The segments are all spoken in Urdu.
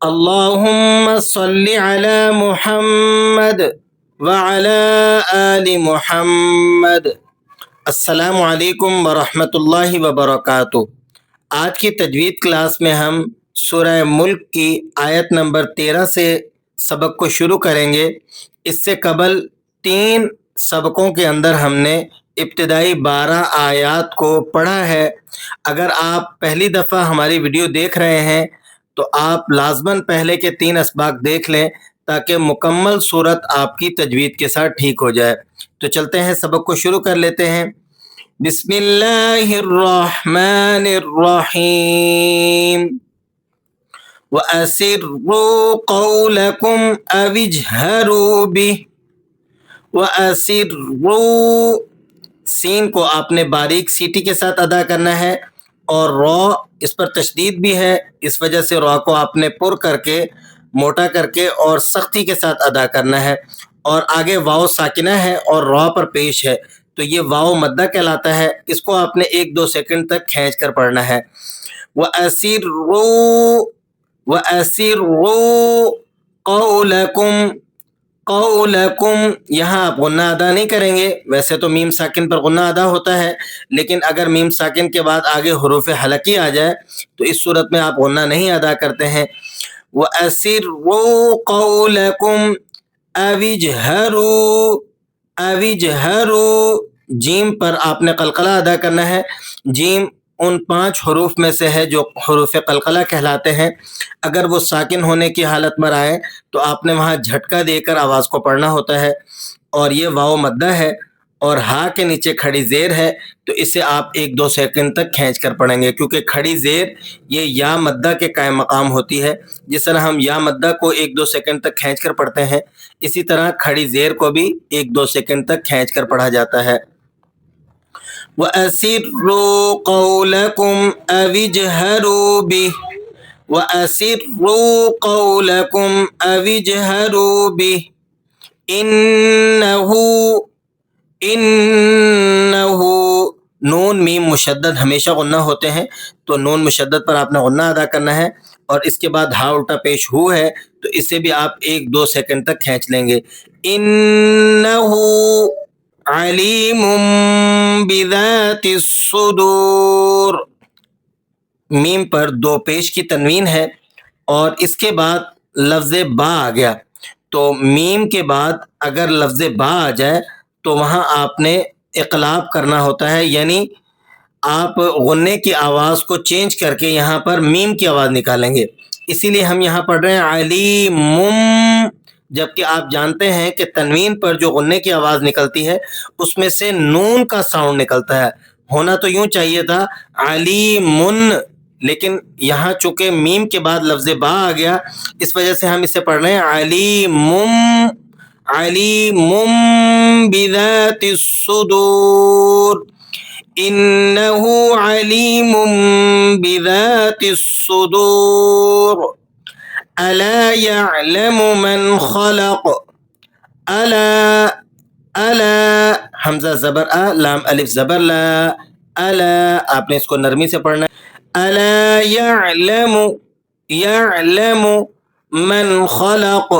اللهم صل على محمد وعلى آل محمد۔ السلام علیکم ورحمۃ اللہ وبرکاتہ۔ آج کی تجوید کلاس میں ہم سورہ ملک کی آیت نمبر 13 سے سبق کو شروع کریں گے۔ اس سے قبل 3 سبقوں کے اندر ہم نے ابتدائی 12 آیات کو پڑھا ہے۔ اگر آپ پہلی دفعہ ہماری ویڈیو دیکھ رہے ہیں تو آپ لازماً پہلے کے 3 اسباق دیکھ لیں تاکہ مکمل صورت آپ کی تجوید کے ساتھ ٹھیک ہو جائے۔ تو چلتے ہیں، سبق کو شروع کر لیتے ہیں۔ بسم اللہ الرحمن الرحیم۔ وَأَسِرُّوا قَوْلَكُمْ أَوِ اجْهَرُوا بِهِ۔ وَأَسِرُّوا، سین کو آپ نے باریک سیٹی کے ساتھ ادا کرنا ہے، اور را اس پر تشدید بھی ہے، اس وجہ سے را کو آپ نے پر کر کے، موٹا کر کے اور سختی کے ساتھ ادا کرنا ہے۔ اور آگے واو ساکنہ ہے اور را پر پیش ہے، تو یہ واو مدہ کہلاتا ہے۔ اس کو آپ نے 1-2 سیکنڈ تک کھینچ کر پڑھنا ہے۔ وَأَسِرُّوا وَأَسِرُّوا قَوْلَكُمْ، قَوْلَكُمْ، یہاں آپ غنہ ادا نہیں کریں گے۔ ویسے تو میم ساکن پر غنہ ادا ہوتا ہے، لیکن اگر میم ساکن کے بعد آگے حروف حلقی آ جائے تو اس صورت میں آپ غنہ نہیں ادا کرتے ہیں۔ وَأَسِرُّوا قَوْلَكُمْ أَوِ اجْهَرُوا، أَوِ اجْهَرُوا، جیم پر آپ نے قلقلہ ادا کرنا ہے۔ جیم ان 5 حروف میں سے ہے جو حروف قلقلہ کہلاتے ہیں۔ اگر وہ ساکن ہونے کی حالت میں آئے تو آپ نے وہاں جھٹکا دے کر آواز کو پڑھنا ہوتا ہے، اور یہ واو مدہ ہے اور ہا کے نیچے کھڑی زیر ہے، تو اسے آپ 1-2 سیکنڈ تک کھینچ کر پڑھیں گے، کیونکہ کھڑی زیر یہ یا مدہ کے قائم مقام ہوتی ہے۔ جس طرح ہم یا مدہ کو 1-2 سیکنڈ تک کھینچ کر پڑھتے ہیں، اسی طرح کھڑی زیر کو بھی 1-2 سیکنڈ تک کھینچ کر پڑھا جاتا ہے۔ وَأَسِرُّوا قَوْلَكُمْ أَوِ اجْهَرُوا بِهِ، وَأَسِرُّوا قَوْلَكُمْ أَوِ اجْهَرُوا بِهِ، انہو، نون میم مشدد ہمیشہ غنہ ہوتے ہیں، تو نون مشدد پر آپ نے غنہ ادا کرنا ہے، اور اس کے بعد ہا الٹا پیش ہو ہے تو اسے بھی آپ 1-2 سیکنڈ تک کھینچ لیں گے۔ انہو علیم بذات الصدور، میم پر 2 پیش کی تنوین ہے، اور اس کے بعد لفظ با آ گیا، تو میم کے بعد اگر لفظ با آ جائے تو وہاں آپ نے اقلاب کرنا ہوتا ہے، یعنی آپ غنے کی آواز کو چینج کر کے یہاں پر میم کی آواز نکالیں گے۔ اسی لیے ہم یہاں پڑھ رہے ہیں علیم، جبکہ آپ جانتے ہیں کہ تنوین پر جو غنے کی آواز نکلتی ہے اس میں سے نون کا ساؤنڈ نکلتا ہے، ہونا تو یوں چاہیے تھا علیمن، لیکن یہاں چونکہ میم کے بعد لفظ با آ گیا، اس وجہ سے ہم اسے پڑھ رہے ہیں علیم بذات الصدور، انہ علیم بذات الصدور، الا یعلم من خلق، الا حمزہ زبر ا، لام الف زبر لا، الا آپ نے اس کو نرمی سے پڑھنا ہے۔ الا یعلم من خلق،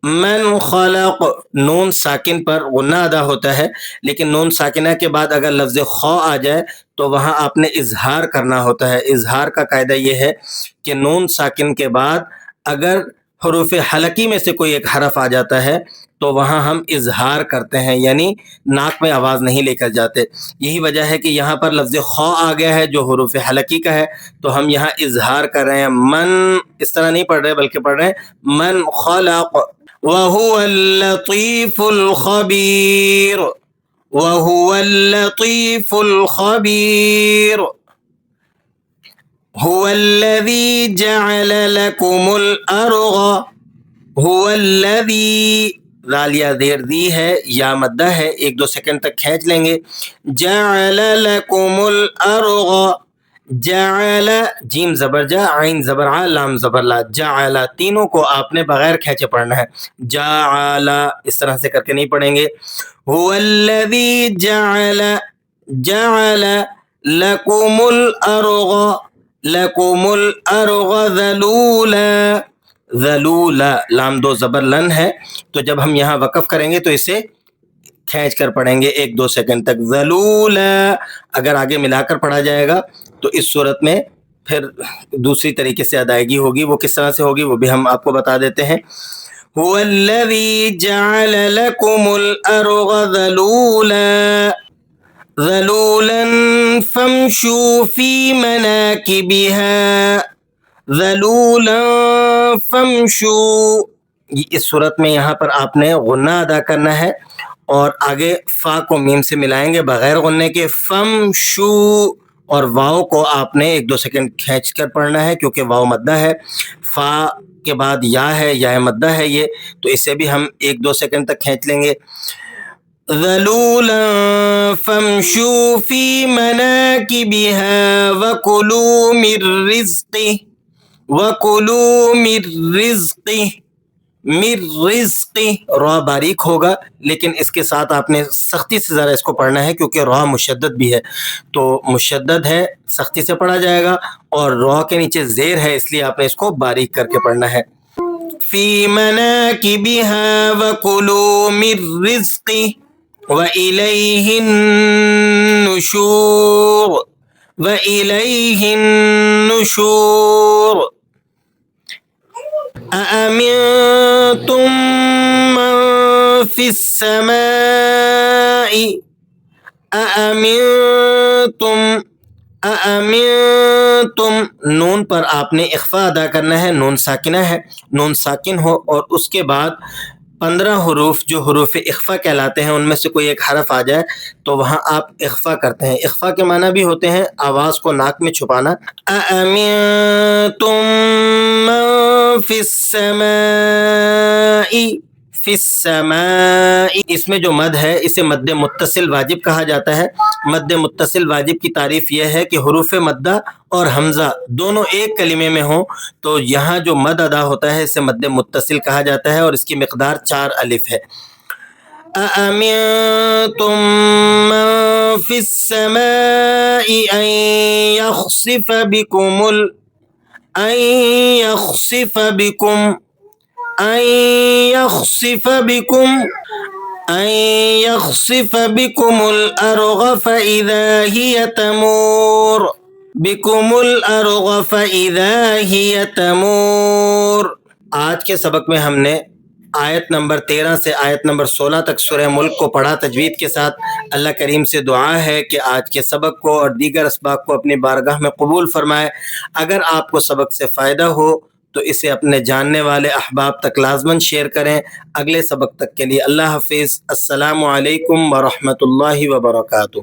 من خلق، نون ساکن پر غنہ ادا ہوتا ہے، لیکن نون ساکنہ کے بعد اگر لفظ خو آ جائے تو وہاں آپ نے اظہار کرنا ہوتا ہے۔ اظہار کا قاعدہ یہ ہے کہ نون ساکن کے بعد اگر حروف حلقی میں سے کوئی ایک حرف آ جاتا ہے تو وہاں ہم اظہار کرتے ہیں، یعنی ناک میں آواز نہیں لے کر جاتے۔ یہی وجہ ہے کہ یہاں پر لفظ خو آ گیا ہے جو حروف حلقی کا ہے، تو ہم یہاں اظہار کر رہے ہیں۔ من، اس طرح نہیں پڑھ رہے بلکہ پڑھ رہے ہیں من خلق، وَهُوَ اللَّطِيفُ الْخَبِيرُ، وَهُوَ اللَّطِيفُ الْخَبِيرُ، هُوَ الَّذِي جَعَلَ لَكُمُ الْأَرْضَ، هُوَ الَّذِي، ذالیہ زیر دی ہے، یا مدہ ہے، 1-2 سیکنڈ تک کھینچ لیں گے۔ جَعَلَ لَكُمُ الْأَرْضَ، جَعَلَ، جیم زبر جا، عین زبر ع، لام زبر لا، جَعَلَ، تینوں کو آپ نے بغیر کھینچے پڑھنا ہے۔ جَعَلَ اس طرح سے کر کے نہیں پڑھیں گے۔ هُوَ الَّذِي جَعَلَ لَكُمُ الْأَرْضَ، لَكُمُ الْأَرْضَ ذَلُولًا، ذلولا، لام دو زبر لن ہے، تو جب ہم یہاں وقف کریں گے تو اسے کھینچ کر پڑھیں گے 1-2 سیکنڈ تک، ذلولا۔ اگر آگے ملا کر پڑھا جائے گا تو اس صورت میں پھر دوسری طریقے سے ادائیگی ہوگی، وہ کس طرح سے ہوگی وہ بھی ہم آپ کو بتا دیتے ہیں۔ هو الذی جعل لکم الارض ذلولا ذلولا فامشوا فی مناکبها ذلولا فامشوا۔ اس صورت میں یہاں پر آپ نے غنہ ادا کرنا ہے اور آگے فا کو میم سے ملائیں گے بغیر غنے کے، فمشو، اور واؤ کو آپ نے 1-2 سیکنڈ کھینچ کر پڑھنا ہے کیونکہ واؤ مدہ ہے، فا کے بعد یا ہے، یا مدہ ہے یہ، تو اسے بھی ہم 1-2 سیکنڈ تک کھینچ لیں گے۔ ذلولا فامشوا فی مناکبها وکلوا من رزقه وَكُلُوا مِن رِزْقِهِ، مِن رِزْقِهِ، را باریک ہوگا لیکن اس کے ساتھ آپ نے سختی سے ذرا اس کو پڑھنا ہے کیونکہ را مشدد بھی ہے، تو مشدد ہے سختی سے پڑھا جائے گا، اور را کے نیچے زیر ہے اس لیے آپ نے اس کو باریک کر کے پڑھنا ہے۔ فِي مَنَاكِبِهَا وَكُلُوا مِن رِزْقِهِ وَإِلَيْهِ النُّشُورُ وَإِلَيْهِ النُّشُورُ۔ أَأَمِنتُم مَّن فِي السَّمَاءِ أَأَمِنتُم، نون پر آپ نے اخفا ادا کرنا ہے، نون ساکنہ ہے، نون ساکن ہو اور اس کے بعد 15 حروف جو حروف اخفا کہلاتے ہیں ان میں سے کوئی ایک حرف آ جائے تو وہاں آپ اخفا کرتے ہیں۔ اخفا کے معنی بھی ہوتے ہیں آواز کو ناک میں چھپانا۔ أَأَمِنتُم مَّن فِي السَّمَاءِ، فی السماء، اس میں جو مد ہے اسے مد متصل واجب کہا جاتا ہے۔ مد متصل واجب کی تعریف یہ ہے کہ حروف مدہ اور حمزہ دونوں ایک کلمے میں ہوں تو یہاں جو مد ادا ہوتا ہے اسے مد متصل کہا جاتا ہے اور اس کی مقدار 4 الف ہے۔ أَأَمِنتُم مَّن فِي السَّمَاءِ أَن يَخْسِفَ بكم الأرض فإذا هي تمور۔ آج کے سبق میں ہم نے آیت نمبر 13 سے آیت نمبر 16 تک سورہ ملک کو پڑھا تجوید کے ساتھ۔ اللہ کریم سے دعا ہے کہ آج کے سبق کو اور دیگر اسباق کو اپنی بارگاہ میں قبول فرمائے۔ اگر آپ کو سبق سے فائدہ ہو تو اسے اپنے جاننے والے احباب تک لازماً شیئر کریں۔ اگلے سبق تک کے لیے اللہ حافظ، السلام علیکم ورحمۃ اللہ وبرکاتہ۔